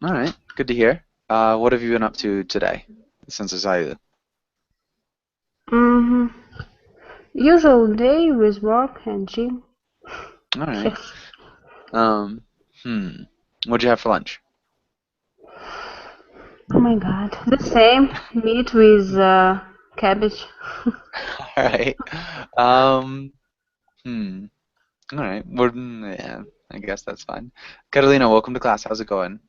All right, good to hear. What have you been up to today since I saw you? Mm-hmm. Usual day with work and gym. All right. Yes. Um, hmm. What'd you have for lunch? Oh my god. The same. Meat with cabbage. All right. Um, hmm. All right. Well, yeah, I guess that's fine. Catalina, welcome to class. How's it going?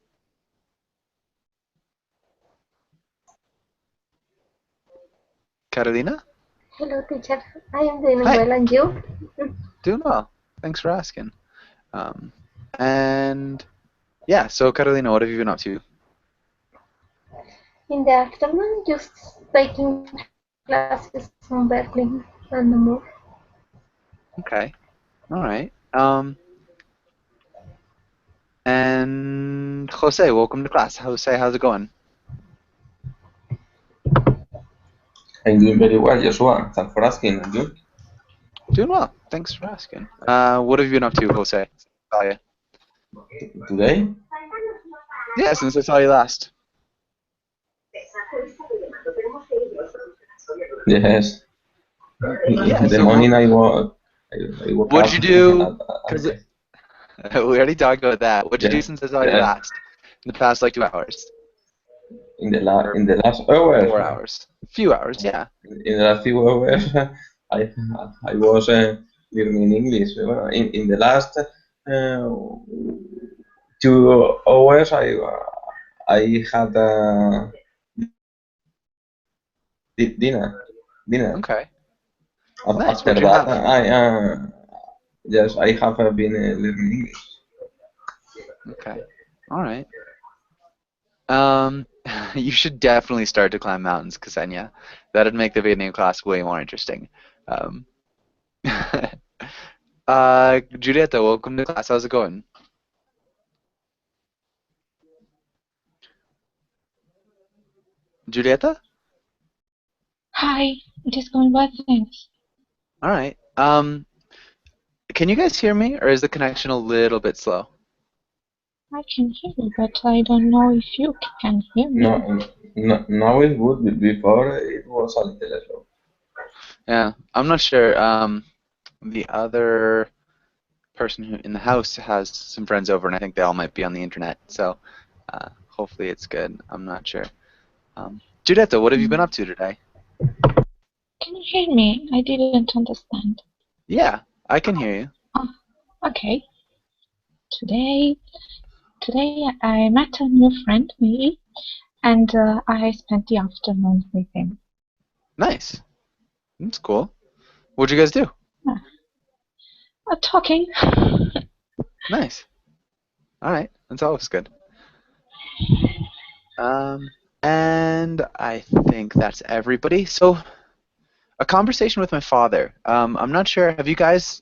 Catalina? Hello, teacher. I am doing Hi. well, and you? Doing well. Thanks for asking. Um, and yeah, so Catalina, what have you been up to? In the afternoon, just taking classes on Berlin and more. Okay. All right. And Jose, welcome to class. Jose, how's it going? I'm doing very well, Joshua. Thanks for asking. And you? Doing well. Thanks for asking. What have you been up to, Jose? Saw you. Today? Yeah, since I saw you last. Yes. Yeah, The so morning I woke what'd up you do? and Because we already talked about that. What'd you do yeah, since I saw you yeah. last? In the past, like 2 hours or In the last hours, 4 hours? A few hours, yeah. in the last few hours, I I was learning English. Well, in the last 2 hours, I had dinner. Okay. Nice. After What'd you that, have? I yes, I have been learning English. Okay. All right. Um, you should definitely start to climb mountains, Ksenia. That'd make the Vietnam class way more interesting. Um, Julieta, welcome to class. How's it going? Julieta? Hi, it is going well, thanks. All right. Can you guys hear me, or is the connection a little bit slow? I can hear you, but I don't know if you can hear me. No, now it's good. Before it was a little slow. Yeah, I'm not sure. The other person who in the house has some friends over, and I think they all might be on the internet. So, hopefully it's good. I'm not sure. Julieta, what have you been Mm. up to today? Can you hear me? I didn't understand. Yeah, I can hear you. Oh, okay. Today, today I met a new friend, maybe, and I spent the afternoon with him. Nice. That's cool. What'd you guys do? Talking. Nice. All right. That's always good. Um, and I think that's everybody. So, a conversation with my father. I'm not sure. Have you guys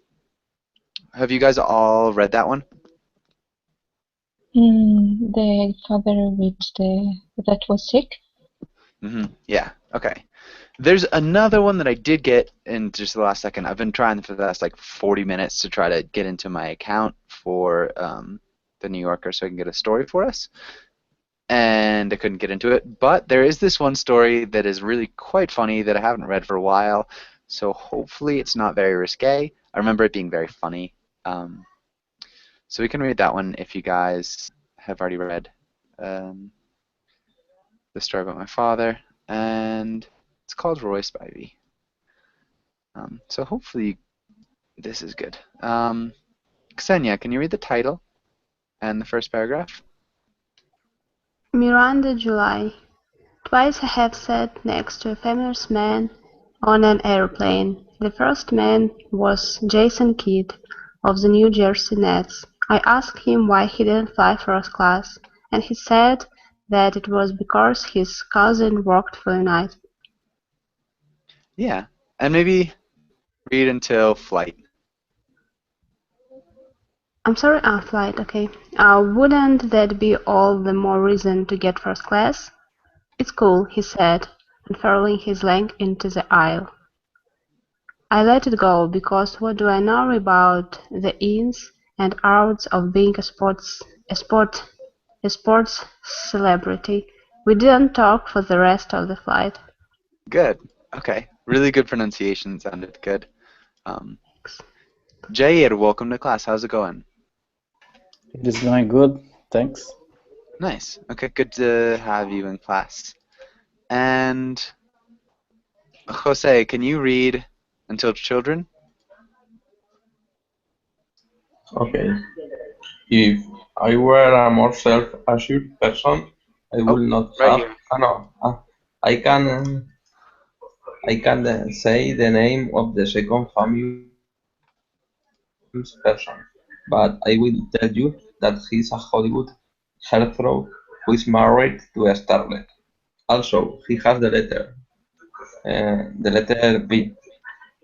all read that one? The father with the that was sick. Yeah. Okay. There's another one that I did get in just the last second. I've been trying for the last like 40 minutes to try to get into my account for the New Yorker so I can get a story for us. And I couldn't get into it. But there is this one story that is really quite funny that I haven't read for a while. So hopefully it's not very risque. I remember it being very funny. Um, so we can read that one if you guys have already read um, the story about my father. And it's called Roy Spivey. So hopefully this is good. Ksenia, can you read the title and the first paragraph? Miranda July. Twice I have sat next to a famous man on an airplane. The first man was Jason Kidd of the New Jersey Nets. I asked him why he didn't fly first class, and he said that it was because his cousin worked for United. Yeah, and maybe read until flight. I'm sorry, flight, okay. Wouldn't that be all the more reason to get first class? It's cool, he said, unfurling his leg into the aisle. I let it go, because what do I know about the ins and outs of being a sport? a sports celebrity. We didn't talk for the rest of the flight. Good. Okay. Really good pronunciation. Sounded good. Jair, welcome to class. How's it going? It is going good, thanks. Nice. Okay, good to have you in class. And Jose, can you read Until Children? Okay. If I were a more self-assured person, I would not right have. here. No. I can say the name of the second famous person, but I will tell you that he's a Hollywood heartthrob who is married to a starlet. Also, he has the letter B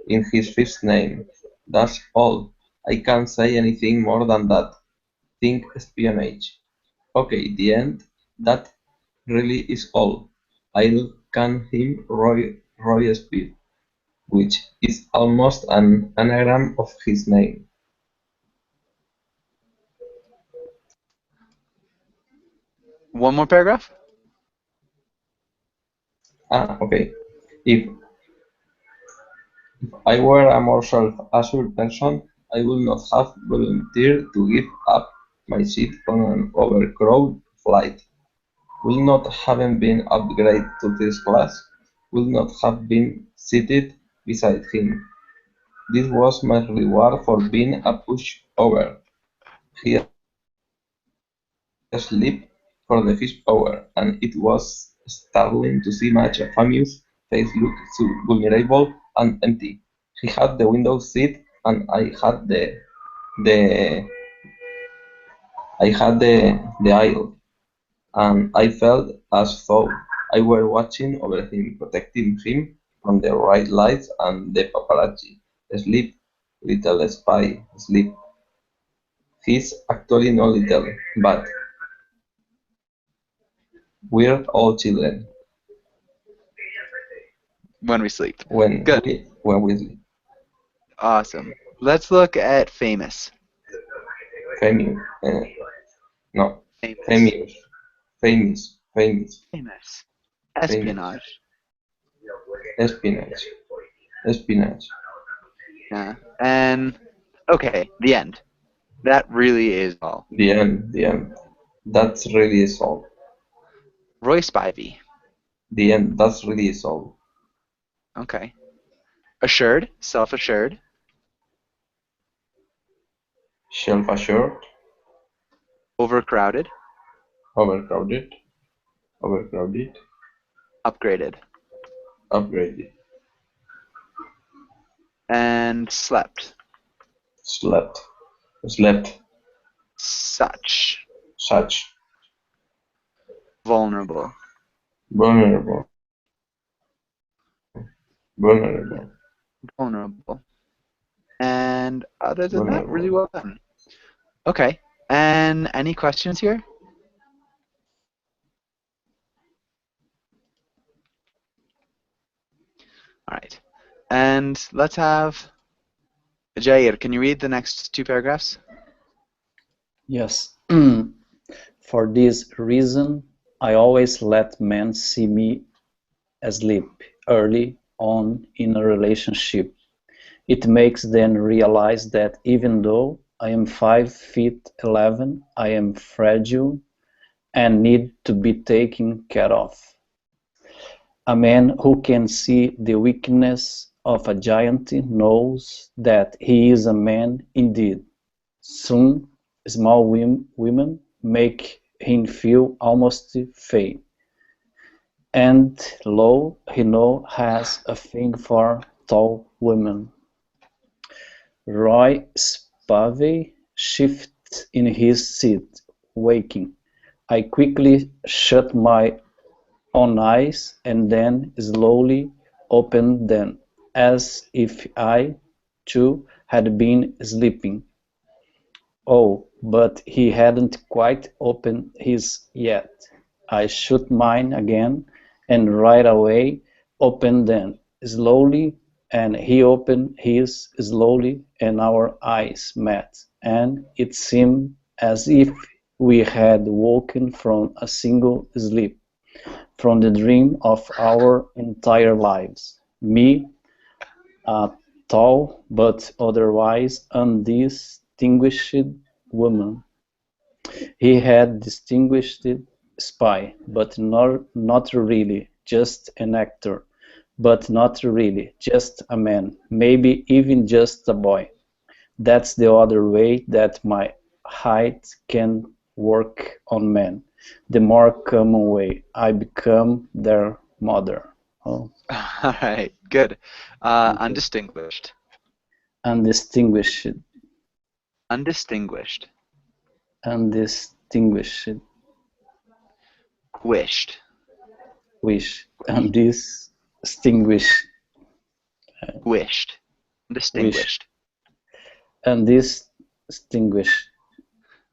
in his first name. That's all. I can't say anything more than that. Think espionage. Okay, the end. That really is all. I'll can him Roy Speed, which is almost an anagram of his name. One more paragraph? Okay. If I were a more self-assured person, I would not have volunteered to give up my seat on an overcrowded flight. Would not having been upgraded to this class, would not have been seated beside him. This was my reward for being a pushover. He slept for the first hour, and it was startling to see much a famous face look so vulnerable and empty. He had the window seat, and I had the the aisle, and I felt as though I were watching over him, protecting him from the bright lights and the paparazzi. Sleep, little spy, sleep. He's actually not little, but we're all children When we sleep. when Good. we sleep. Awesome. Let's look at famous. Famous, no, Famous. famous, Famous. Espionage. espionage. Yeah. And okay, the end. That really is all. The end. That's really is all. Roy Spivey. The end. That's really is all. Okay. Assured. Self-assured. Self-assured, Overcrowded. overcrowded, Upgraded. upgraded, And slept. slept, Such. such, Vulnerable. vulnerable, Vulnerable. And other than that, really well done. Okay. And any questions here? All right. And let's have Jair. Can you read the next two paragraphs? Yes. For this reason, I always let men see me asleep early on in a relationship. It makes them realize that even though I am 5'11", I am fragile and need to be taken care of. A man who can see the weakness of a giant knows that he is a man indeed. Soon, small women make him feel almost fey. And lo, he now has a thing for tall women. Roy Spivey shifted in his seat, waking. I quickly shut my own eyes and then slowly opened them, as if I, too, had been sleeping. Oh, but he hadn't quite opened his yet. I shut mine again, and right away opened them slowly, and he opened his slowly, and our eyes met, and it seemed as if We had woken from a single sleep, from the dream of our entire lives. Me, a tall but otherwise undistinguished woman. He had distinguished spy, but not really, just an actor, but not really, just a man, maybe even just a boy. That's the other way that my height can work on men. The more common way. I become their mother. Oh, All right, good. Undistinguished. undistinguished, Undistinguished. undistinguished, Wished. wish, undistinguished, Wished. wish, Distinguished. undistinguished.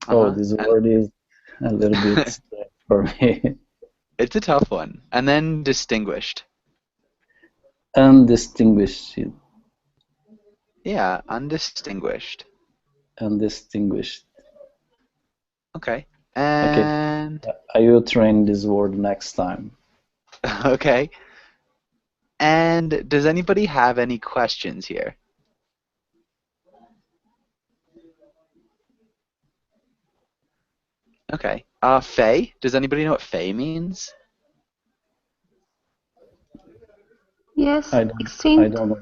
Oh, Uh-huh. this And word is a little bit strange for me. it's a tough one. And then distinguished. Undistinguished, Yeah, undistinguished. undistinguished. Okay. Okay, And I will train this word next time. okay. And does anybody have any questions here? Okay. Fey? Does anybody know what Fey means? Yes, I don't, I extinct, don't know.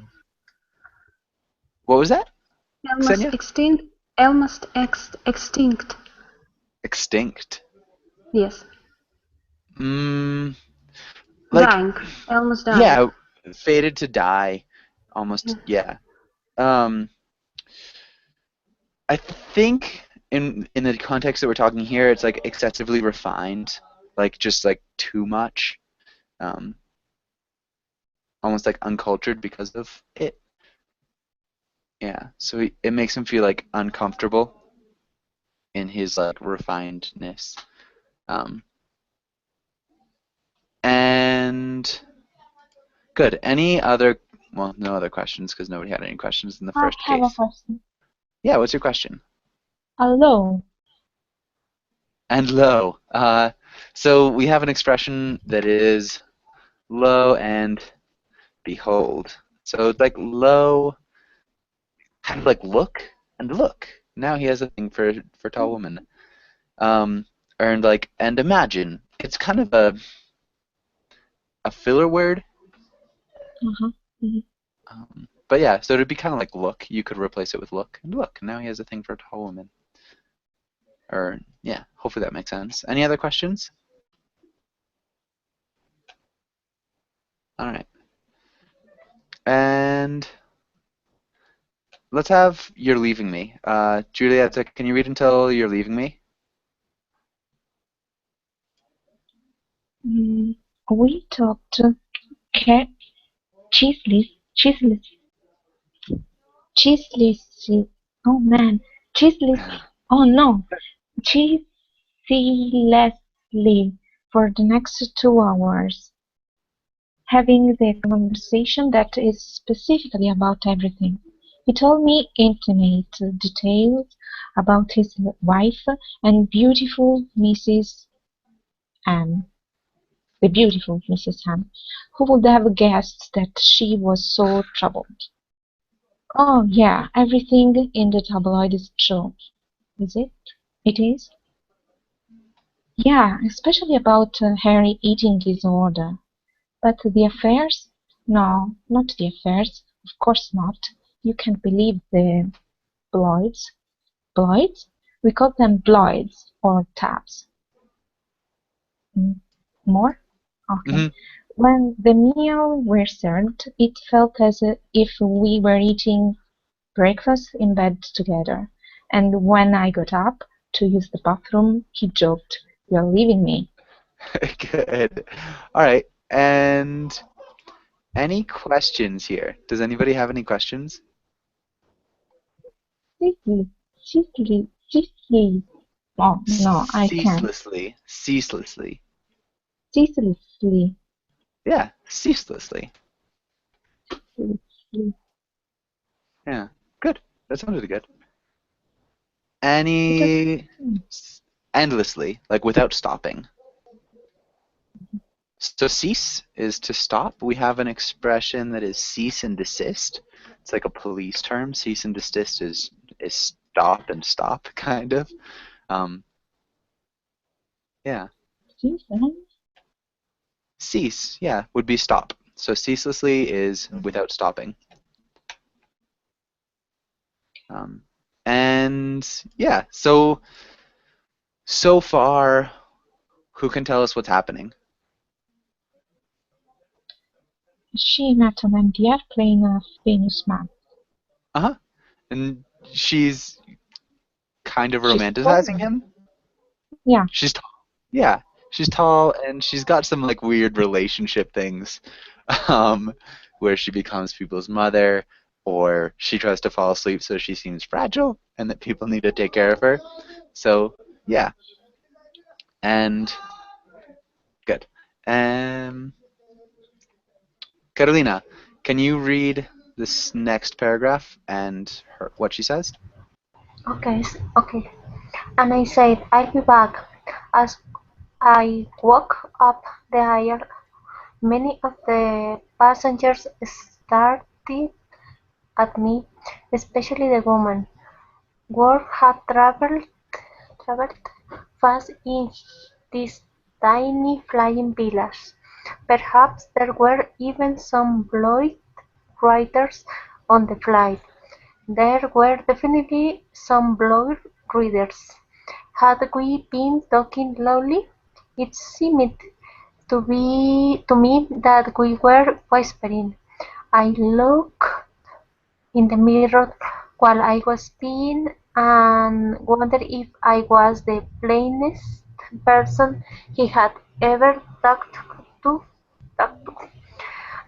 What was that, almost Ksenia? extinct, almost extinct. Extinct. Yes, Mm, like, dying, almost dying. yeah, fated to die. Almost, yeah. Um, I think in the context that we're talking here, it's like excessively refined, like just like too much, um, almost like uncultured because of it. Yeah, so it makes him feel like uncomfortable in his like refinedness. Um, and good. Any other? Well, no other questions because nobody had any questions in the I first have a case. question. Yeah, what's your question? Hello. And lo. So we have an expression that is lo and behold. So it's like lo, kind of like look and look. Now he has a thing for tall woman. Um, and like and imagine. It's kind of a filler word. Uh-huh. Mhm. But yeah, so it'd be kind of like look. You could replace it with look and look. Now he has a thing for a tall woman. Or yeah, hopefully that makes sense. Any other questions? All right. And let's have You're Leaving Me. Juliet, can you read until You're Leaving Me? We talked cheeseless, oh man, cheeseless, oh no, cheeselessly for the next 2 hours, having the conversation that is specifically about everything. He told me intimate details about his wife and beautiful Mrs. M. The beautiful Mrs. M. Who would have guessed that she was so troubled? Oh, yeah, everything in the tabloid is true. Is it? It is? Yeah, especially about her eating disorder. But the affairs? No, not the affairs. Of course not. You can't believe the Bloids. Bloids? We call them Bloids or tabs. More? Okay. Hmm. When the meal were served, it felt as if we were eating breakfast in bed together. And when I got up to use the bathroom, he joked, "You're leaving me." Good. All right. And any questions here? Does anybody have any questions? Seriously, seriously. Oh, no, I can't. Ceaselessly. Ceaselessly. Ceaselessly. Yeah, ceaselessly. Ceaselessly. Yeah, good. That sounded good. It was, Any? hmm, endlessly, like without stopping. So cease is to stop. We have an expression that is cease and desist. It's like a police term. Cease and desist is stop and stop, kind of. Um, yeah. Cease, yeah, would be stop. So ceaselessly is without stopping. And yeah, so far, who can tell us what's happening? She met on the airplane of Venus Map. Uh-huh. And she's kind of She's romanticizing tall. him? Yeah. She's tall. Yeah, she's tall, and she's got some like weird relationship things, where she becomes people's mother, or she tries to fall asleep so she seems fragile, and that people need to take care of her. So yeah, and good. Carolina, can you read this next paragraph and what she says? Okay, okay. And I said, I'll be back. As I walked up the aisle, many of the passengers stared at me, especially the woman. Word had traveled fast in these tiny flying villas. Perhaps there were even some Lloyd writers on the flight. There were definitely some Lloyd readers. Had we been talking loudly? It seemed to me that we were whispering. I looked in the mirror while I was peeing and wondered if I was the plainest person he had ever talked to.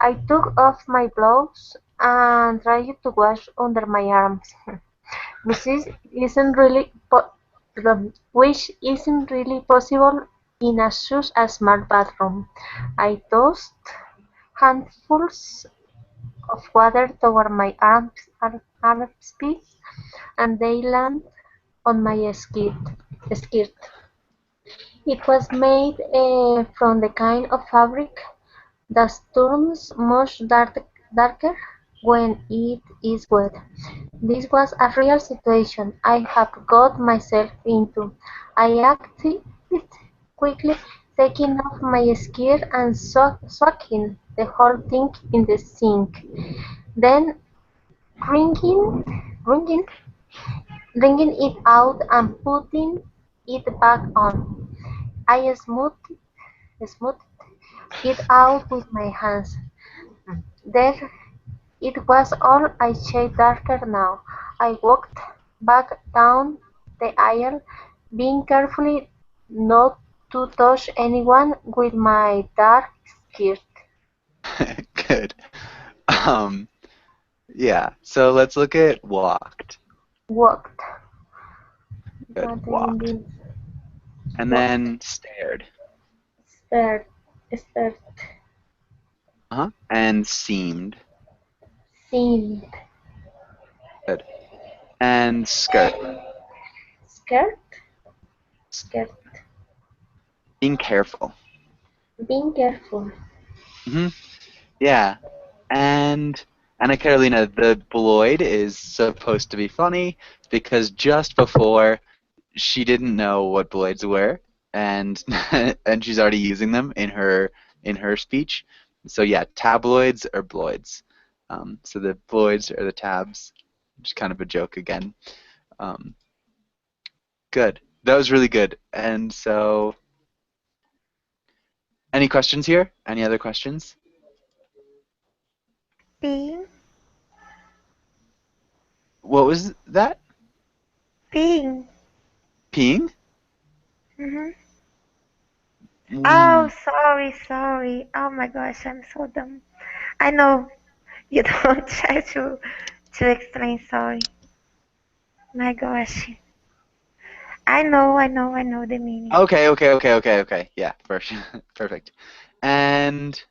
I took off my blouse and tried to wash under my arms, which isn't really possible in such a small bathroom. I tossed handfuls of water toward my armpits, and they landed on my skirt. It was made from the kind of fabric that turns much darker when it is wet. This was a real situation I had got myself into. I acted quickly, taking off my skirt and soaking the whole thing in the sink. Then wringing wringing it out and putting it back on. I smoothed it out with my hands. There it was all a shade darker now. I walked back down the aisle, being careful not to touch anyone with my dark skirt. Good. Yeah, so let's look at walked. Walked. Good. What the Walked. Indians And walked. then stared. Stared. Uh-huh. And seemed. Seemed. Good. And skirt. Skirt. Skirt. Being careful. Being careful. Hmm. Yeah. And Anna Carolina, the Bloid is supposed to be funny because just before she didn't know what Bloids were, and and she's already using them in her speech. So yeah, tabloids or Bloids. So the Bloids are the tabs. Just kind of a joke again. Um, good. That was really good. And so, any questions here? Any other questions? Being, What was that? being. Peeing? Mhm. Oh, Mm. sorry. Oh my gosh, I'm so dumb. I know you don't try to explain. Sorry. My gosh. I know the meaning. Okay. Yeah, perfect. And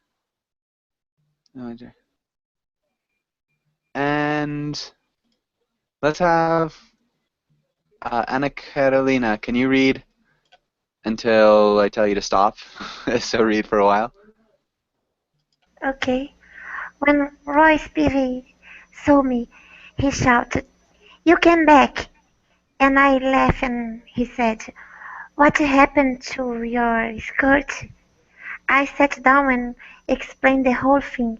and let's have Anna Carolina. Can you read until I tell you to stop. So read for a while. Okay. When Roy Spivey saw me, he shouted, "You came back!" And I laughed and he said, "What happened to your skirt?" I sat down and explained the whole thing,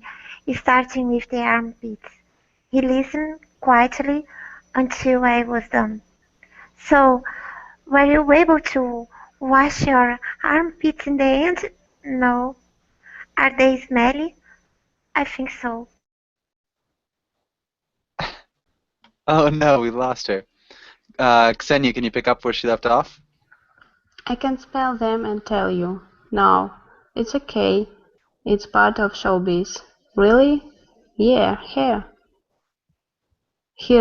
starting with the armpits. He listened quietly until I was done. "So, were you able to wash your armpits in the end?" "No." "Are they smelly?" "I think so." Oh no, we lost her. Ksenia, can you pick up where she left off? I can spell them and tell you. No, it's okay. It's part of showbiz. Really? Yeah, here. He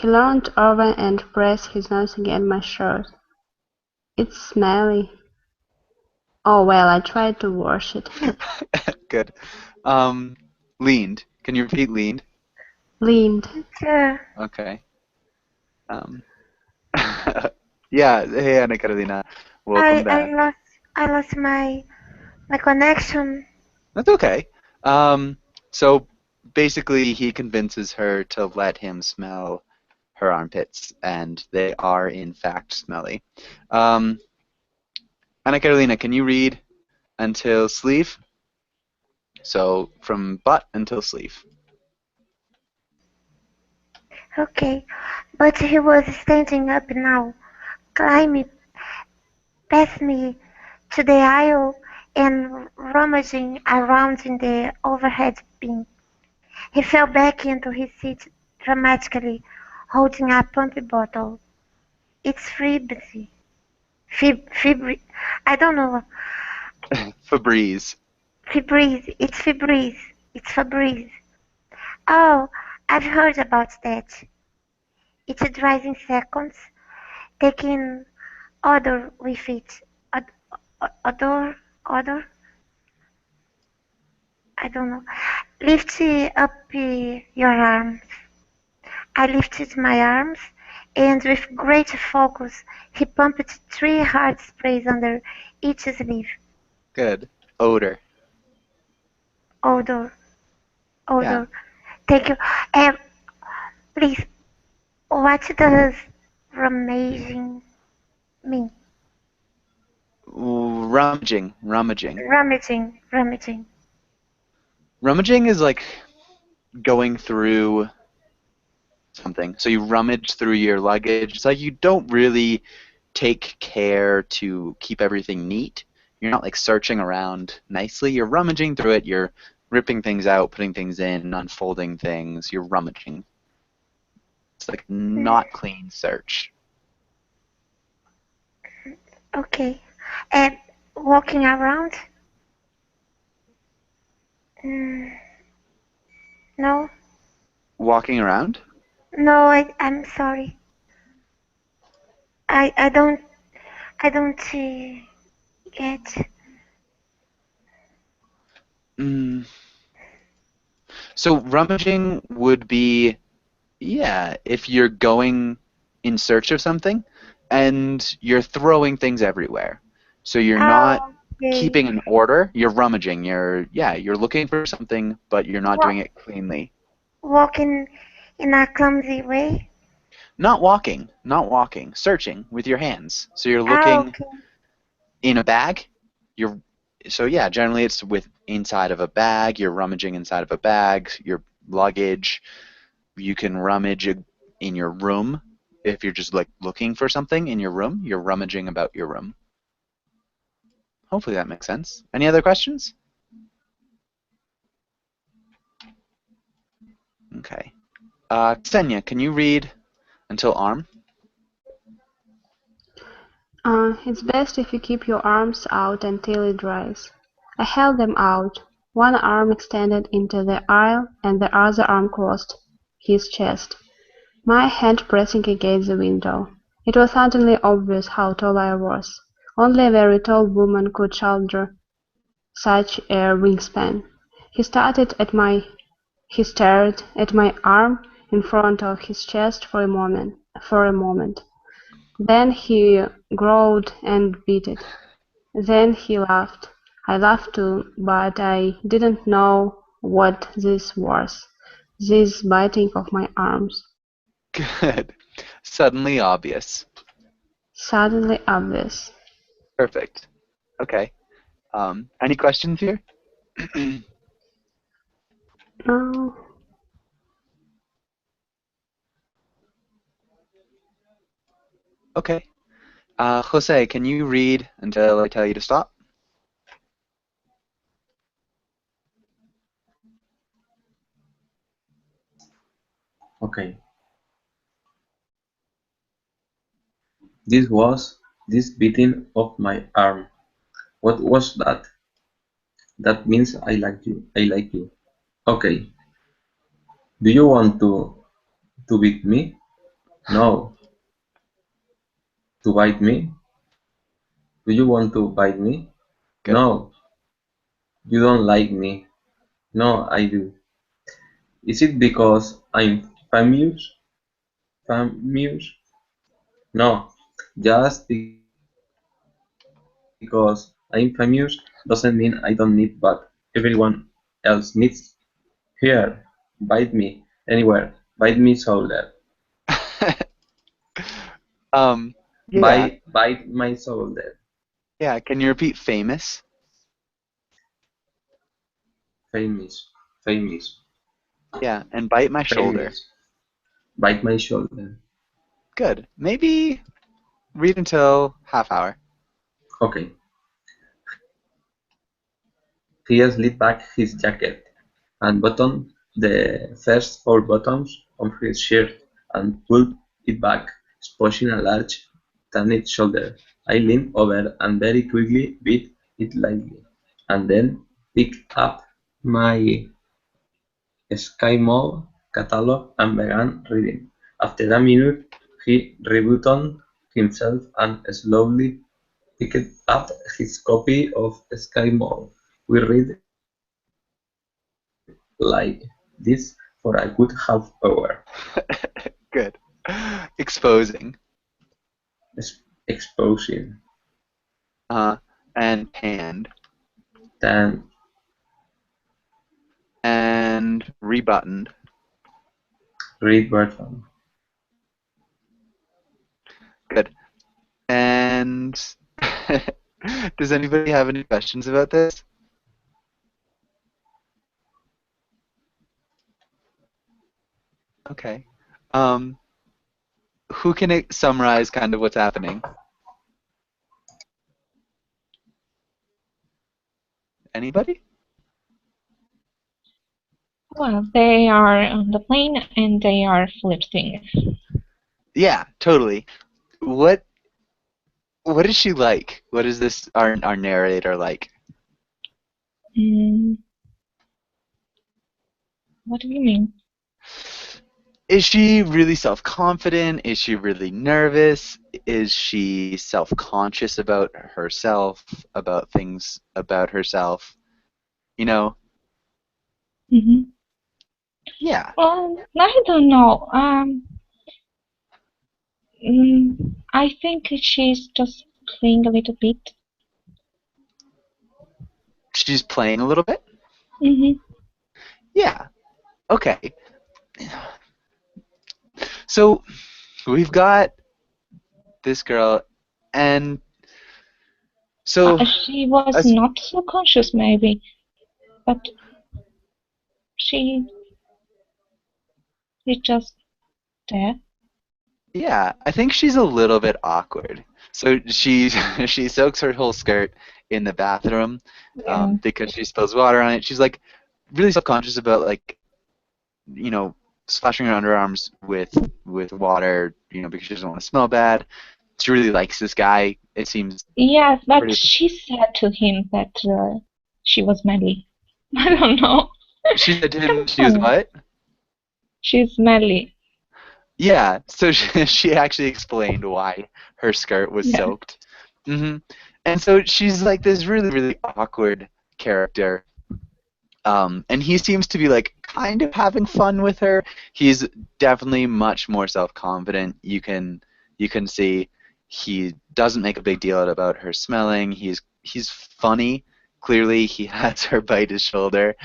leaned over and pressed his nose against my shirt. It's smelly. Oh well, I tried to wash it. Good. Leaned. Can you repeat leaned? Leaned. Sure. Okay. Yeah. Hey, Ana Carolina. Welcome back. I lost my connection. That's okay. So basically, he convinces her to let him smell her armpits, and they are in fact smelly. Ana Carolina, can you read until sleeve? So from butt until sleeve. Okay, but he was standing up now, climbing past me to the aisle and rummaging around in the overhead bin. He fell back into his seat dramatically, holding a pump bottle. "It's Febreze. I don't know. Febreze. Febreze. It's Febreze. It's Febreze. Oh, I've heard about that. It dries in seconds, taking odor with it. Odor? Odor? I don't know. Lift up your arms." I lifted my arms, and with great focus he pumped 3 hard sprays under each sleeve. Good. Odor. Odor. Yeah. Odor. Thank you. Please, what does rummaging mean? Rummaging. Rummaging. Rummaging. Rummaging is like going through something. So you rummage through your luggage. It's like you don't really take care to keep everything neat. You're not like searching around nicely. You're rummaging through it. You're ripping things out, putting things in, unfolding things. You're rummaging. It's like not clean search. Okay. And walking around? No. Walking around? No, I'm sorry. I don't get. So rummaging would be, yeah, if you're going in search of something and you're throwing things everywhere. So you're not Okay. keeping an order, you're rummaging. You're looking for something, but you're not doing it cleanly. Walking in a clumsy way? Not walking, searching with your hands. So you're looking Okay. in a bag. Generally it's with inside of a bag. You're rummaging inside of a bag, your luggage. You can rummage in your room. If you're just like looking for something in your room, you're rummaging about your room. Hopefully that makes sense. Any other questions? Okay. Ksenia, can you read until arm? It's best if you keep your arms out until it dries. I held them out, one arm extended into the aisle and the other arm crossed his chest, my hand pressing against the window. It was suddenly obvious how tall I was. Only a very tall woman could shoulder such a wingspan. He stared at my arm in front of his chest for a moment. Then he growled and bit it. Then he laughed. I laughed too, but I didn't know what this was, this biting of my arms. Good. Suddenly obvious. Suddenly obvious. Perfect. Okay. Any questions here? Oh, Okay. Jose, can you read until I tell you to stop? Okay. This was this beating of my arm. What was that? That means I like you. I like you. Okay. Do you want to beat me? No. To bite me? Do you want to bite me? Good. No. You don't like me. No, I do. Is it because I'm famous? Famous? No. Just because I'm famous doesn't mean I don't need but everyone else needs. Here, bite me. Anywhere. Bite me shoulder. Yeah. Bite my shoulder. Yeah. Can you repeat famous? Famous. Famous. Yeah. And bite my shoulder. Famous. Bite my shoulder. Good. Maybe read until half hour. Okay. He slid back his jacket and buttoned the first four buttons of his shirt and pulled it back, exposing a large tanned shoulder. I leaned over and very quickly beat it lightly, and then picked up my Eskimo catalog and began reading. After a minute, he rebuttoned himself and slowly picked up his copy of Eskimo. We read like this for a good half hour, Good. Exposing. exposing, And hand. then And rebuttoned. read button. Good. And does anybody have any questions about this? Okay. Who can summarize kind of what's happening? Anybody? Well, they are on the plane and they are flirting. Yeah, totally. What is she like? What is this our narrator like? Mm, what do you mean? Is she really self-confident? Is she really nervous? Is she self-conscious about herself, about things about herself? You know? Mm-hmm. Yeah. Well, I don't know. I think she's just playing a little bit. She's playing a little bit? Mm-hmm. Yeah. Okay. So we've got this girl, and so She was as not so conscious, maybe, but she is just there. yeah, I think she's a little bit awkward. So she she soaks her whole skirt in the bathroom Yeah. because she spills water on it. She's like really self-conscious about like splashing her underarms with water, because she doesn't want to smell bad. She really likes this guy. It seems Yes, but pretty. she said to him that she was smelly. I don't know. She said to him Kind of she was funny. what? She's smelly. Yeah, so she actually explained why her skirt was Yeah. soaked. And so she's like this really, really awkward character. And he seems to be like kind of having fun with her. He's definitely much more self-confident. You can see he doesn't make a big deal about her smelling. He's he's funny. Clearly, he has her bite his shoulder,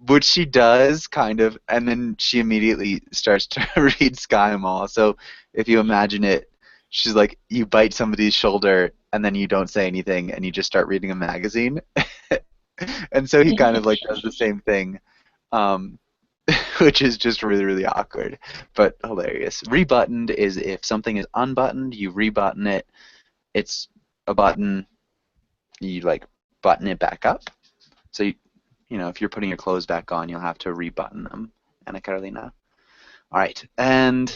which she does kind of, and then she immediately starts to read Sky Mall. So if you imagine it, she's like, you bite somebody's shoulder, and then you don't say anything, and you just start reading a magazine. And so he kind of like does the same thing, um, which is just really, really awkward, but hilarious. Rebuttoned is if something is unbuttoned, you rebutton it. It's a button, you like button it back up. So you know, if you're putting your clothes back on, you'll have to rebutton them. Ana Carolina. All right, and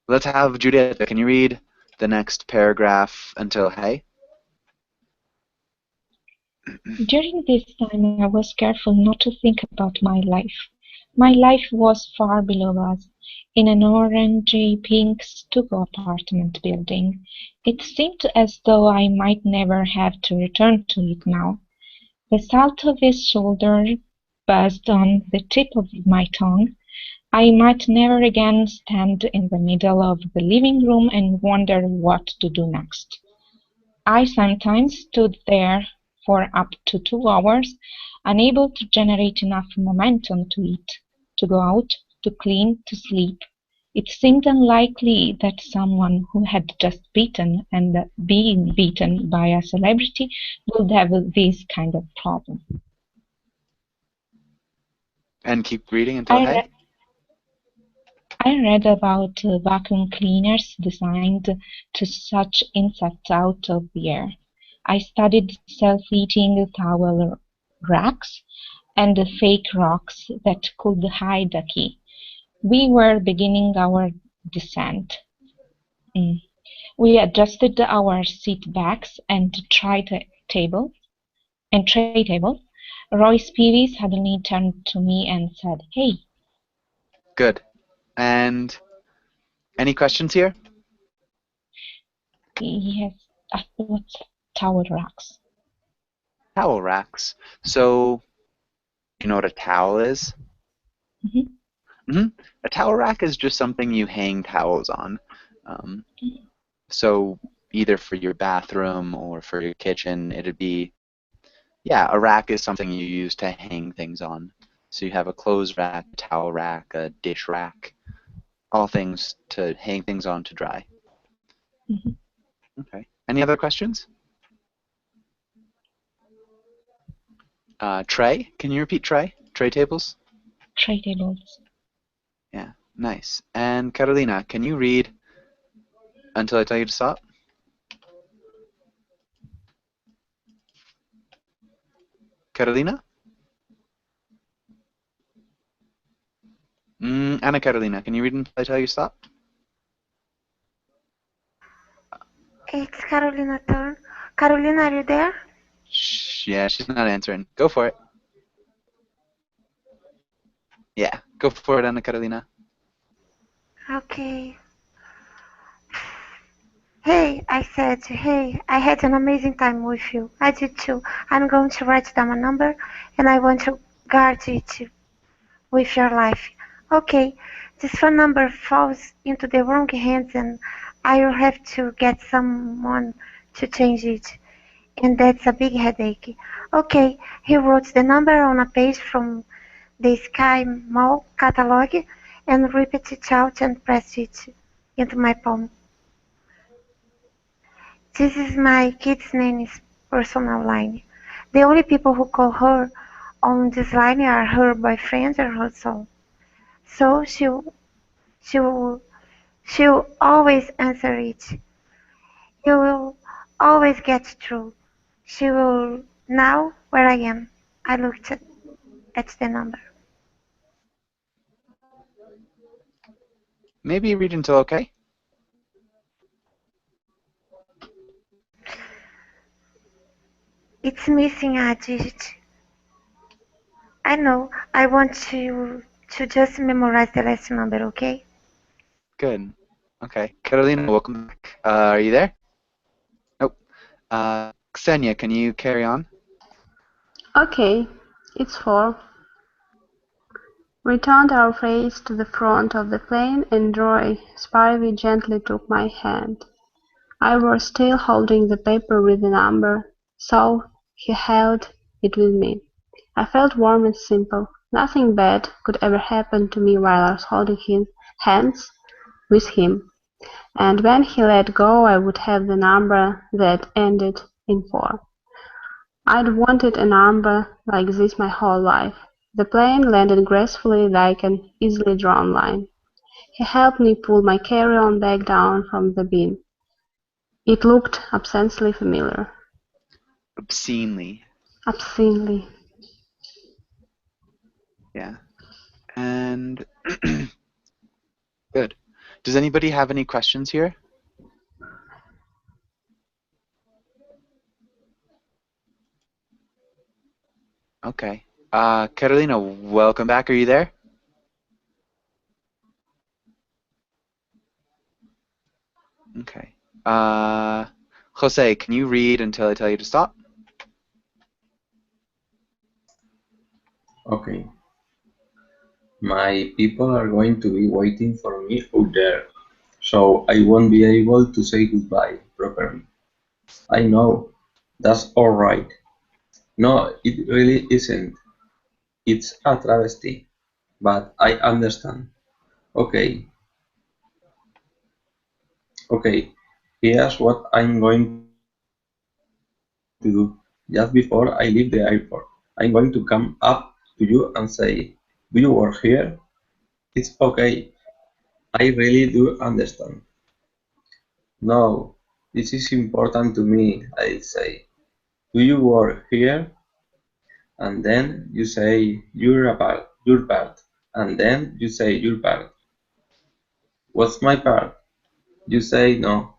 let's have Julieta. Can you read the next paragraph until hey? During this time, I was careful not to think about my life. My life was far below us, in an orangey-pink stucco apartment building. It seemed as though I might never have to return to it now. The salt of his shoulder buzzed on the tip of my tongue. I might never again stand in the middle of the living room and wonder what to do next. I sometimes stood there for up to 2 hours, unable to generate enough momentum to eat, to go out, to clean, to sleep. It seemed unlikely that someone who had just beaten and being beaten by a celebrity would have this kind of problem. And keep reading until hey? I read about vacuum cleaners designed to suck insects out of the air. I studied self-eating towel racks and fake rocks that could hide a key. We were beginning our descent. We adjusted our seat backs and tray tables. Roy Speedy suddenly turned to me and said, "Hey." Good. And any questions here? Yes. What's towel racks? Towel racks. So, you know what a towel is? A towel rack is just something you hang towels on. So either for your bathroom or for your kitchen, it'd be, yeah, a rack is something you use to hang things on. So you have a clothes rack, a towel rack, a dish rack, all things to hang things on to dry. Okay. Any other questions? Tray, can you repeat tray? Tray tables? Tray tables. Yeah, nice. And Carolina, can you read until I tell you to stop? Carolina? Ana Carolina, can you read until I tell you to stop? It's Carolina's turn. Carolina, are you there? Yeah, she's not answering. Go for it. Yeah, go for it, Ana Carolina. Okay. Hey, I said, hey, I had an amazing time with you. I did too. I'm going to write down a number and I want to guard it with your life. Okay, this phone number falls into the wrong hands and I will have to get someone to change it. And that's a big headache. Okay, he wrote the number on a page from the Sky Mall catalog and ripped it out and pressed it into my palm. This is my kid's nanny's personal line. The only people who call her on this line are her boyfriend or her son. So she'll always answer it. You will always get through. She will know where I am. I looked at the number. Maybe read until okay? It's missing a digit. I know. I want you to just memorize the last number, okay? Good. Okay. Carolina, welcome back. Are you there? Nope. Ksenia, can you carry on? Okay, it's 4. We turned our face to the front of the plane and Roy Spivey gently took my hand. I was still holding the paper with the number. so he held it with me. I felt warm and simple. Nothing bad could ever happen to me while I was holding hands with him, and when he let go I would have the number that ended in 4. I'd wanted a number like this my whole life. The plane landed gracefully like an easily drawn line. He helped me pull my carry-on bag down from the bin. It looked obscenely familiar. Obscenely. Obscenely. Yeah. And good. Does anybody have any questions here? Okay. Carolina, welcome back. Are you there? Okay. Jose, can you read until I tell you to stop? Okay. My people are going to be waiting for me out there, so I won't be able to say goodbye properly. I know. That's all right. No, it really isn't. It's a travesty, but I understand. Okay, okay. Here's what I'm going to do. Just before I leave the airport, I'm going to come up to you and say, "Do you work here?" It's okay. I really do understand. No, this is important to me, I say. Do you work here? And then you say your part. And then you say your part. What's my part? You say no.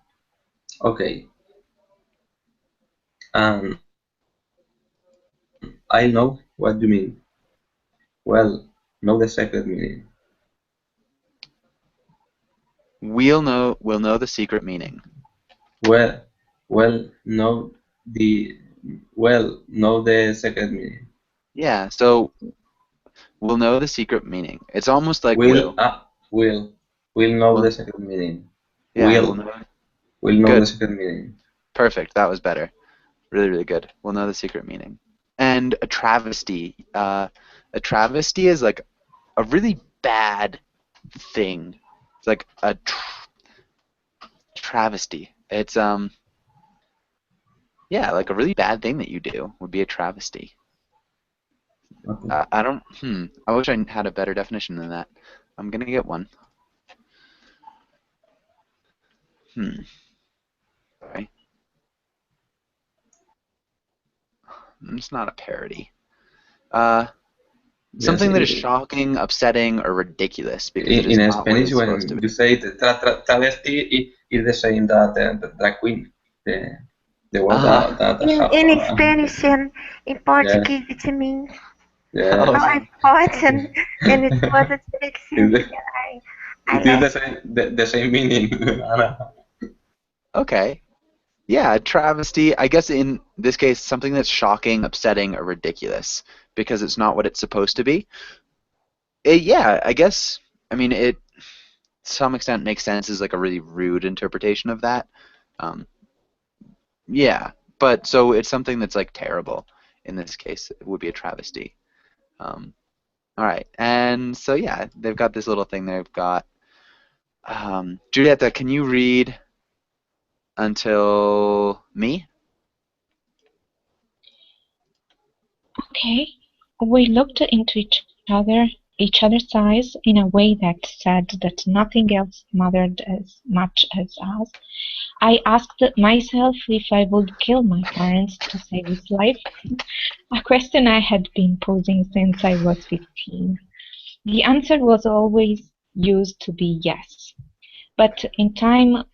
Okay. And I know what you mean. Well, know the secret meaning. We'll know the secret meaning. Well, know the secret meaning. Yeah, so we'll know the secret meaning. It's almost like Will know Will. the secret meaning. Yeah, we'll know. Will know Good. the secret meaning. Perfect. That was better. Really, really good. We'll know the secret meaning. And a travesty. A travesty is like a really bad thing. It's like a travesty. It's yeah, like a really bad thing that you do would be a travesty. Okay. I don't. I wish I had a better definition than that. I'm gonna get one. Sorry. It's not a parody. Something that is shocking, upsetting, or ridiculous because it is In not what Spanish, it's supposed to when be. you say travesty, is the same that the drag queen, the word that In Spanish and in Portuguese, it means. yeah. No, I thought, and it was a trick. It is the same meaning. Okay. Yeah, travesty. I guess in this case, something that's shocking, upsetting, or ridiculous because it's not what it's supposed to be. Yeah, I guess. I mean, it to some extent makes sense as like a really rude interpretation of that. Yeah, but so it's something that's like terrible. In this case, it would be a travesty. All right, and so yeah, they've got this little thing. They've got Julieta, can you read until me? Okay. We looked into each other's eyes in a way that said that nothing else mattered as much as us. I asked myself if I would kill my parents to save his life, a question I had been posing since I was 15. The answer was always used to be yes. But in time,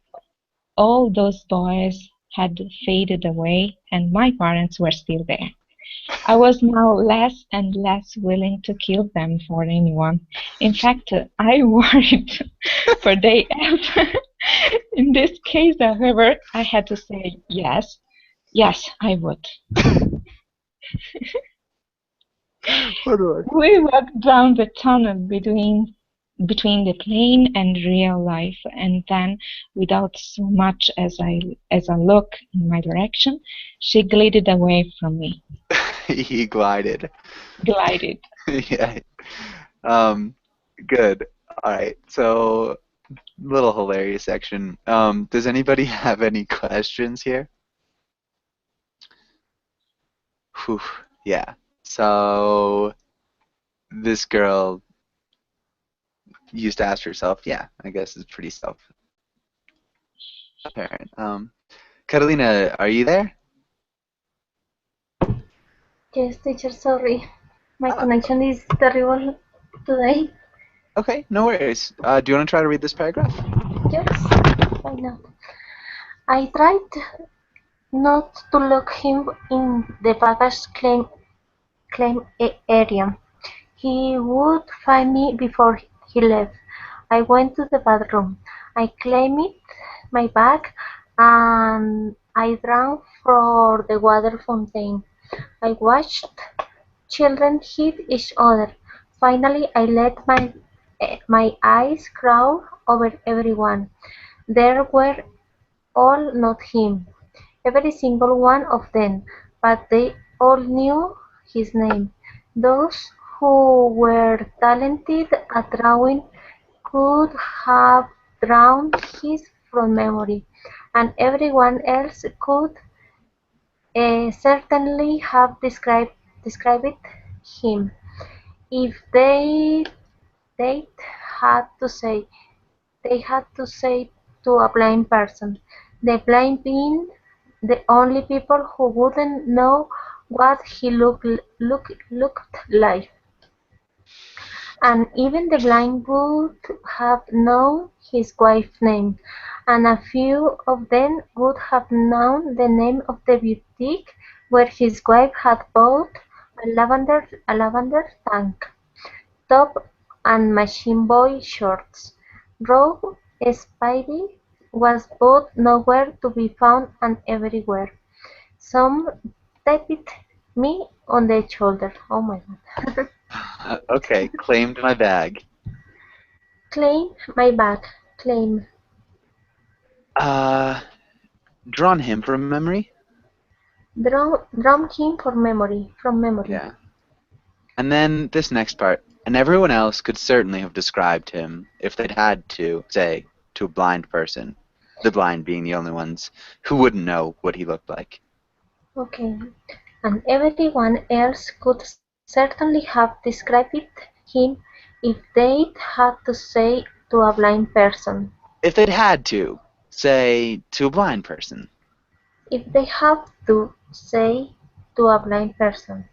all those boys had faded away, and my parents were still there. I was now less and less willing to kill them for anyone. In fact, I worried for their health. In this case, however, I had to say yes. Yes, I would. We walked down the tunnel between between the plane and real life, and then, without so much as a look in my direction, she glided away from me. He glided. Glided. Yeah. Good. All right. So, little hilarious section. Does anybody have any questions here? Whew. Yeah. So, this girl used to ask herself, yeah, I guess it's pretty self-apparent. Catalina, are you there? Yes, teacher, sorry. My Ah, connection is terrible today. okay, no worries. Do you want to try to read this paragraph? Yes, why not? I tried not to look him in the baggage claim area. He would find me before he left. I went to the bathroom. I claimed my bag and I drank from the water fountain. I watched children hit each other. Finally, I let my eyes crawl over everyone. They were all not him, every single one of them, but they all knew his name. Those who were talented at drawing could have drawn his from memory, and everyone else could certainly have described him if they had to say they had to say to a blind person, the blind being the only people who wouldn't know what he looked like. And even the blind would have known his wife's name, and a few of them would have known the name of the boutique where his wife had bought a lavender tank top and Machine Boy shorts. Rogue Spidey was both nowhere to be found and everywhere. Some tapped me on the shoulder. Oh my god. Okay, claimed my bag. Claim my bag. Claim. Drawn him from memory? Drum him for memory. From memory. Yeah. And then this next part. And everyone else could certainly have described him if they'd had to, say, to a blind person. The blind being the only ones who wouldn't know what he looked like. Okay. And everyone else could certainly have described him if they'd had to say to a blind person. If they'd had to, say, to a blind person. If they have to say to a blind person.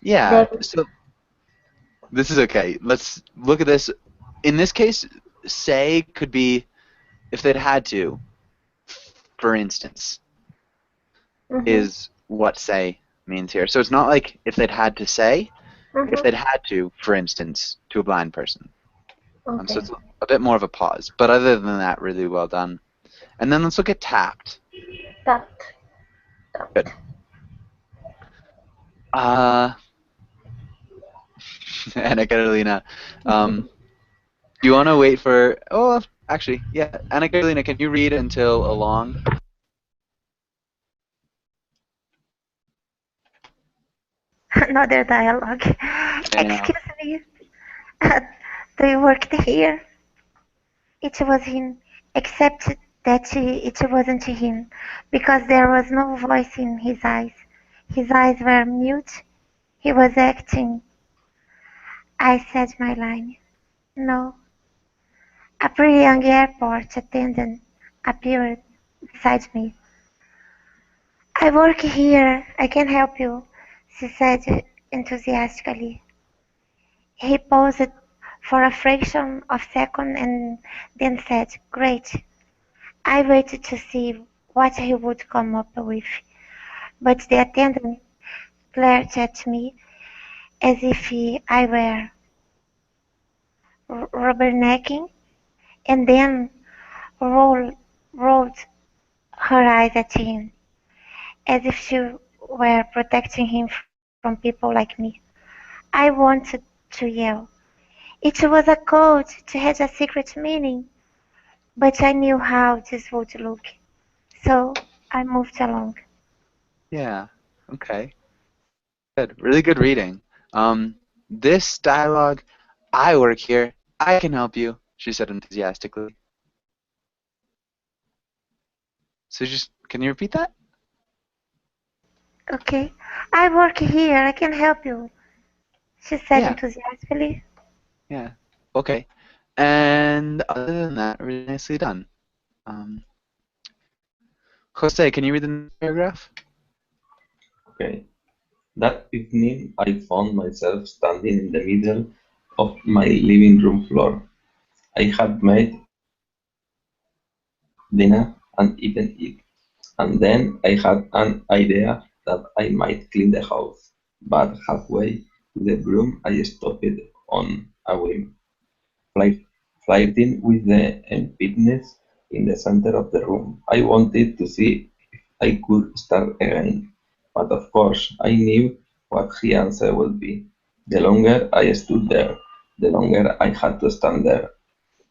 Yeah, so this is okay. Let's look at this. In this case, say could be if they'd had to, for instance, is what say means here. So it's not like if they'd had to say, if they'd had to, for instance, to a blind person. Okay. So it's a bit more of a pause. But other than that, really well done. And then let's look at tapped. Tapped. Good. Anna Carolina, do you want to wait for... Oh, actually, yeah. Anna Carolina, can you read until along? Another dialogue. Excuse me. Do you work here? It was him, except that it wasn't him, because there was no voice in his eyes. His eyes were mute. He was acting. I said my line. No. A pretty young airport attendant appeared beside me. I work here. I can help you, she said enthusiastically. He paused for a fraction of a second and then said, Great. I waited to see what he would come up with, but the attendant glared at me as if I were rubbernecking, and then rolled her eyes at him, as if she were protecting him from people like me. I wanted to yell, It was a code to have a secret meaning, but I knew how this would look, so I moved along. Yeah. Okay. Good. Really good reading. This dialogue, I work here. I can help you, she said enthusiastically. So just, can you repeat that? Okay, I work here, I can help you, she said Yeah. enthusiastically. Yeah. Okay. And other than that, really nicely done. Jose, can you read the next paragraph? Okay. That evening, I found myself standing in the middle of my living room floor. I had made dinner and eaten it, and then I had an idea that I might clean the house. But halfway to the broom, I stopped on a whim, flirt- flirting with the emptiness in the center of the room. I wanted to see if I could start again, but of course I knew what his answer would be. The longer I stood there, the longer I had to stand there.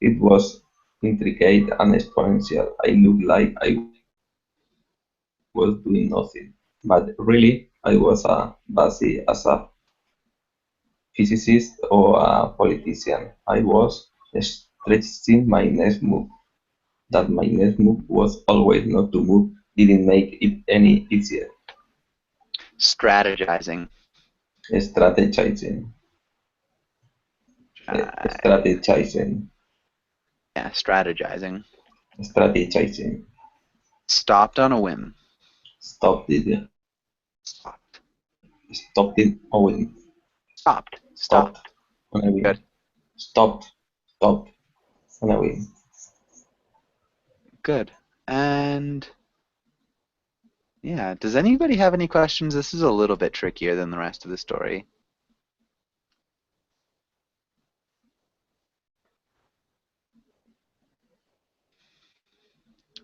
It was intricate and exponential. I looked like I was doing nothing, but really I was as busy as a physicist or a politician. I was stretching my next move. That my next move was always not to move didn't make it any easier. Strategizing. Strategizing. Uh, Strategizing. yeah, strategizing. Strategizing. Stopped on a whim. Stopped it. Stopped. Stopped it. Oh, Stopped. stopped Stopped. on a Good. whim. Stopped. Stopped on a whim. Good. And yeah, does anybody have any questions? This is a little bit trickier than the rest of the story.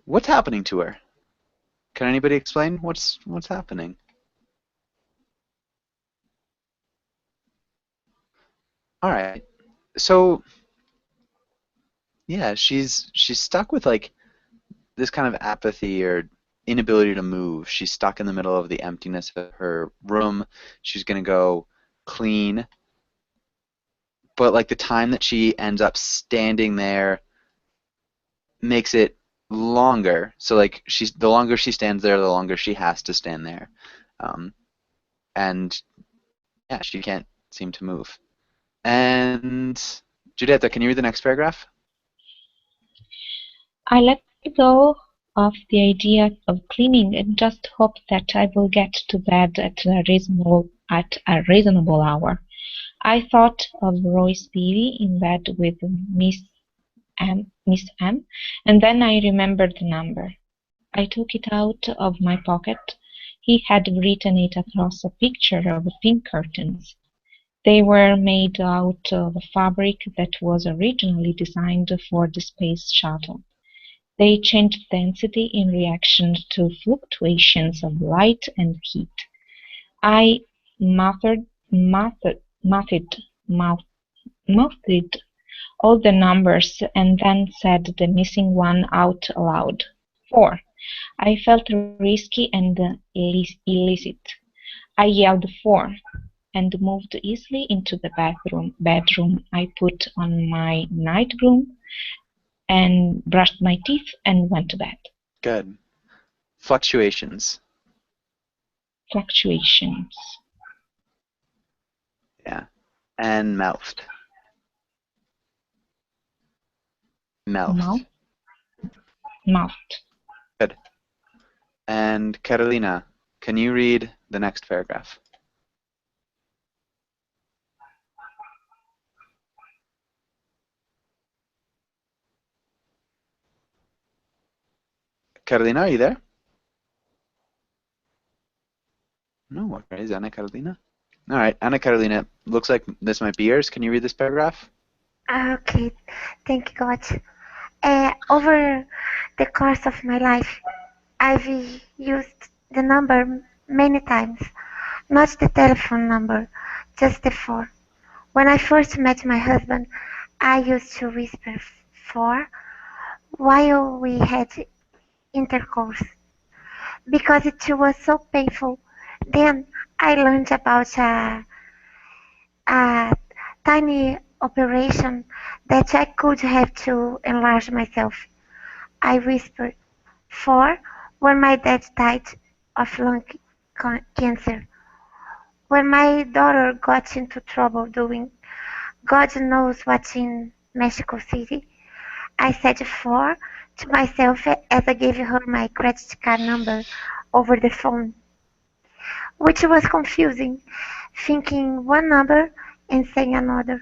What's happening to her? Can anybody explain what's happening? All right. So yeah, she's stuck with like this kind of apathy or inability to move. She's stuck in the middle of the emptiness of her room. She's gonna go clean, but like the time that she ends up standing there makes it longer. So like the longer she stands there, the longer she has to stand there, and yeah, she can't seem to move. And Judetta, can you read the next paragraph? I let go of the idea of cleaning and just hope that I will get to bed at a reasonable hour. I thought of Royce Peavy in bed with Miss M, and then I remembered the number. I took it out of my pocket. He had written it across a picture of pink curtains. They were made out of a fabric that was originally designed for the Space Shuttle. They changed density in reaction to fluctuations of light and heat. I mouthed all the numbers and then said the missing one out loud. 4. I felt risky and illicit. I yelled 4 and moved easily into the bedroom. I put on my nightgown and brushed my teeth and went to bed. Good. Fluctuations. Fluctuations. Yeah. And mouthed. Mouthed. Mouthed. Good. And Carolina, can you read the next paragraph? Carolina, are you there? No, what is Ana Carolina? All right, Ana Carolina, looks like this might be yours. Can you read this paragraph? Okay, thank you God. Over the course of my life, I've used the number many times, not the telephone number, just the 4. When I first met my husband, I used to whisper "for" while we had intercourse, because it was so painful. Then I learned about a tiny operation that I could have to enlarge myself. I whispered "for" when my dad died of lung cancer. When my daughter got into trouble doing God knows what in Mexico City, I said "for" to myself as I gave her my credit card number over the phone, which was confusing, thinking one number and saying another.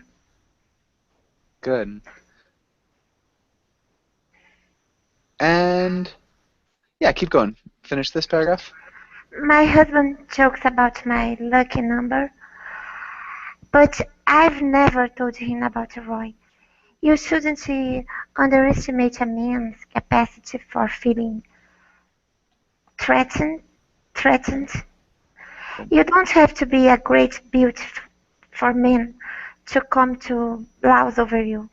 Good. And yeah, keep going. Finish this paragraph. My husband jokes about my lucky number, but I've never told him about Roy. You shouldn't underestimate a man's capacity for feeling threatened. Threatened. You don't have to be a great beauty for men to come to blouse over you.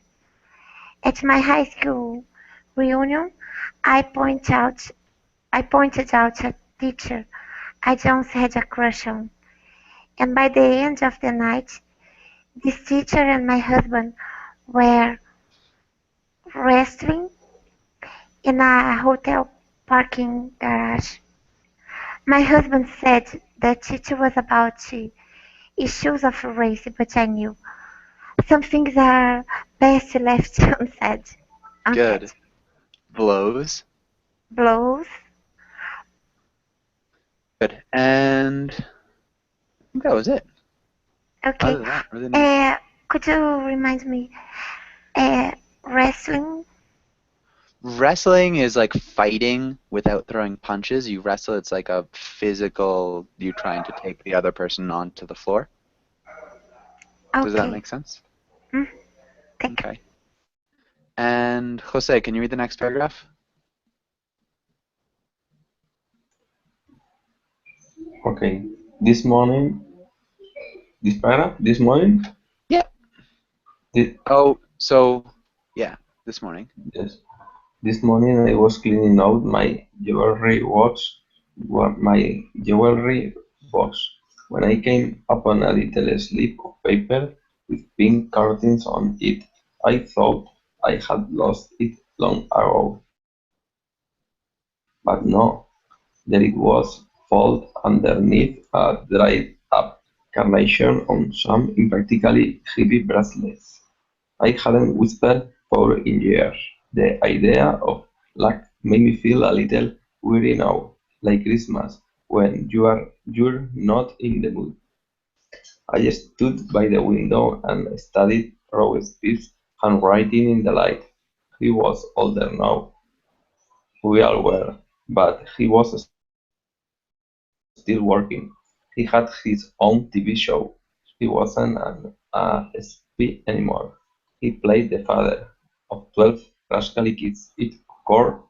At my high school reunion, I pointed out a teacher I once had a crush on, and by the end of the night, this teacher and my husband were wrestling in a hotel parking garage. My husband said the teacher was about issues of race, but I knew some things are best left unsaid. Good. Blows. Blows. Good. And I think that was it. Okay. Other than that, really nice. Could you remind me? Wrestling. Wrestling is like fighting without throwing punches. You wrestle, it's like a physical, you trying to take the other person onto the floor. Does that Okay. make sense? Thank you. Okay. And Jose, can you read the next paragraph? Okay. This morning, this paragraph, this morning, Yeah. thi- Oh, so yeah, this morning. yes, this morning I was cleaning out my jewelry box when I came upon a little slip of paper with pink curtains on it. I thought I had lost it long ago, but no, there it was, folded underneath a dried up carnation on some impractically heavy bracelets. I hadn't whispered for in years. The idea of luck made me feel a little weary now, like Christmas, when you're not in the mood. I stood by the window and studied Robespierre's handwriting in the light. He was older now, we all were, but he was still working. He had his own TV show. He wasn't a spy anymore. He played the father of 12 rascally kids. It occurred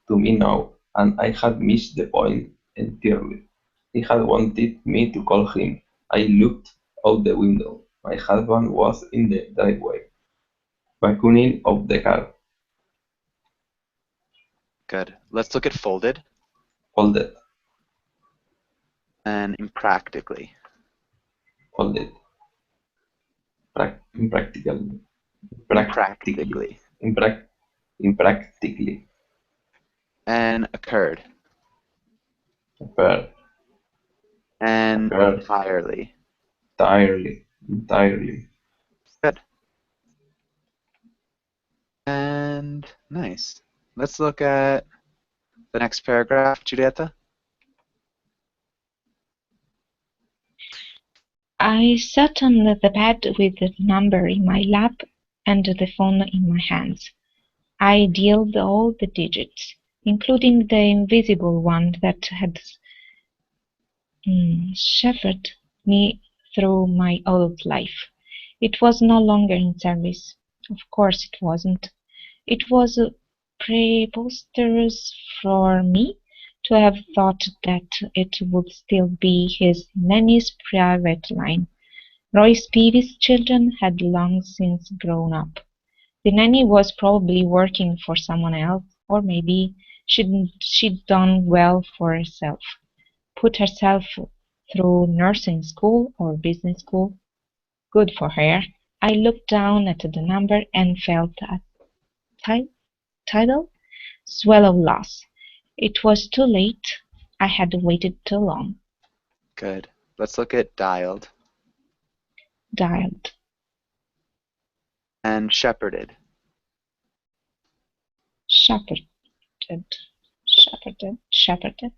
to me now, and I had missed the point entirely. He had wanted me to call him. I looked out the window. My husband was in the driveway, vacuuming up the car. Good. Let's look at folded Folded, and impractically. folded, impractically, Impractically. impractically, And occurred. occurred, And occurred, entirely. entirely. Good. And nice. Let's look at the next paragraph, Julieta. I sat on the bed with the number in my lap and the phone in my hands. I dialed all the digits, including the invisible one that had shepherded me through my adult life. It was no longer in service. Of course it wasn't. It was preposterous for me to have thought that it would still be his nanny's private line. Roy Speedy's children had long since grown up. The nanny was probably working for someone else, or maybe she'd done well for herself, put herself through nursing school or business school. Good for her. I looked down at the number and felt a tidal swell of loss. It was too late. I had waited too long. Good. Let's look at dialed Dialed. and shepherded. Shepherded. Shepherded. Shepherded.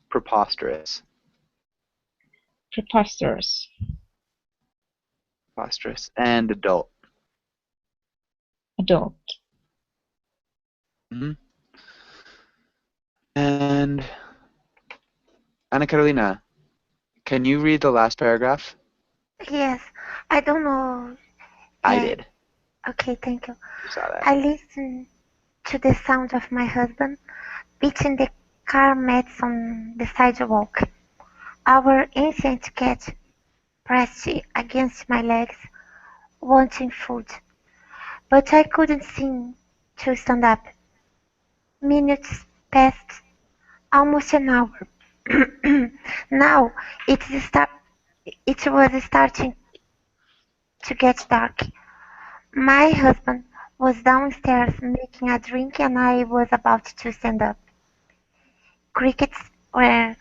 Preposterous. Preposterous. Preposterous. And adult. Adult. Hmm. And Ana Carolina, can you read the last paragraph? Yes, I don't know. I did. Okay, thank you. You saw that. I listened to the sound of my husband beating the car mats on the sidewalk. Our ancient cat pressed against my legs, wanting food, but I couldn't seem to stand up. Minutes passed, almost an hour. Now it was starting to get dark. My husband was downstairs making a drink and I was about to stand up. Crickets were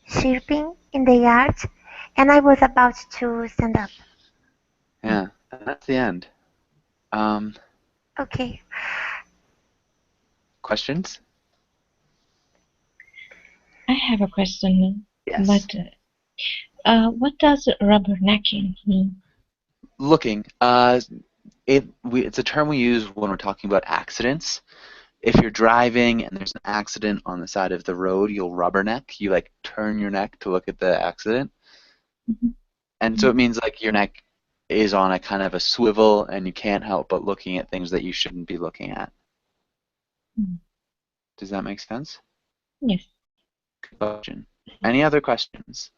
chirping in the yard and I was about to stand up. Yeah, and that's the end. Okay. Questions? I have a question. Yes. But what does rubbernecking mean? Looking. It's a term we use when we're talking about accidents. If you're driving and there's an accident on the side of the road, you'll rubberneck. You like turn your neck to look at the accident. Mhm. And so it means like your neck is on a kind of a swivel and you can't help but looking at things that you shouldn't be looking at. Mhm. Does that make sense? Yes. Good question. Any other questions?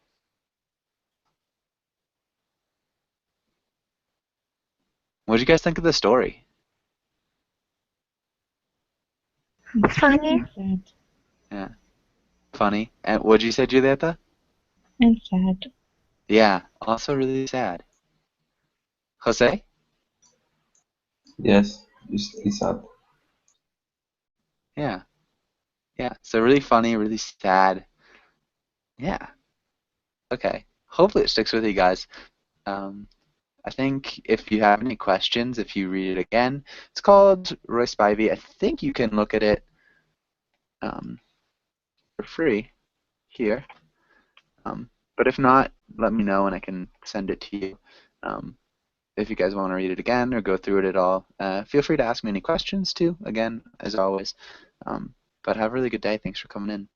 What did you guys think of the story? Funny. And sad. Yeah. Funny. And what did you say, Julieta? And sad. Yeah. Also really sad. Jose? Yes, it's sad. Yeah. Yeah. So really funny, really sad. Yeah. Okay. Hopefully it sticks with you guys. I think if you have any questions, if you read it again, it's called Roy Spivey. I think you can look at it for free here. But if not, let me know and I can send it to you. If you guys want to read it again or go through it at all, feel free to ask me any questions too, again, as always. But have a really good day. Thanks for coming in.